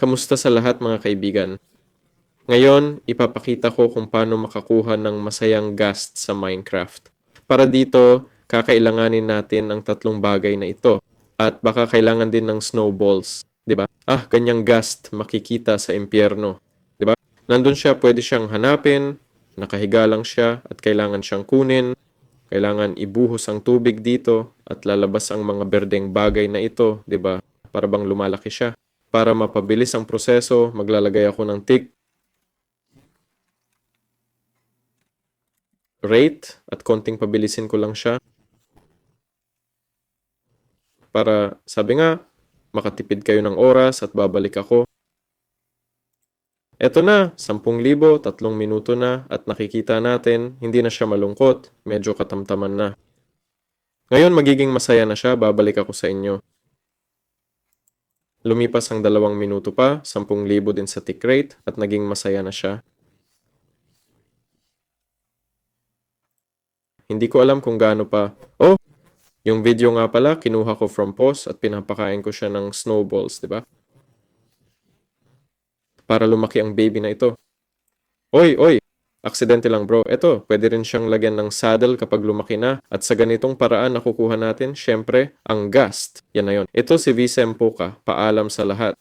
Kamusta sa lahat mga kaibigan? Ngayon, ipapakita ko kung paano makakuha ng masayang ghast sa Minecraft. Para dito, kakailanganin natin ang tatlong bagay na ito. At baka kailangan din ng snowballs, 'di ba? Ganyang ghast makikita sa impyerno, 'di ba? Nandun siya, pwede siyang hanapin, nakahiga lang siya at kailangan siyang kunin. Kailangan ibuhos ang tubig dito at lalabas ang mga berdeng bagay na ito, 'di ba? Para bang lumalaki siya. Para mapabilis ang proseso, maglalagay ako ng tick rate at konting pabilisin ko lang siya. Para, sabi nga, makatipid kayo ng oras at babalik ako. Eto na, 10,000, 3 minuto na at nakikita natin, hindi na siya malungkot, medyo katamtaman na. Ngayon magiging masaya na siya, babalik ako sa inyo. Lumipas ang 2 minuto pa, 10,000 din sa tick rate at naging masaya na siya. Hindi ko alam kung gaano pa. Oh, yung video nga pala, kinuha ko from pause at pinapakain ko siya ng snowballs, di ba? Para lumaki ang baby na ito. Oy, oy! Aksidente lang bro. Ito, pwede rin siyang lagyan ng saddle kapag lumaki na. At sa ganitong paraan nakukuha natin, syempre, ang ghast. Yan na yun. Ito si V. Sempoka. Paalam sa lahat.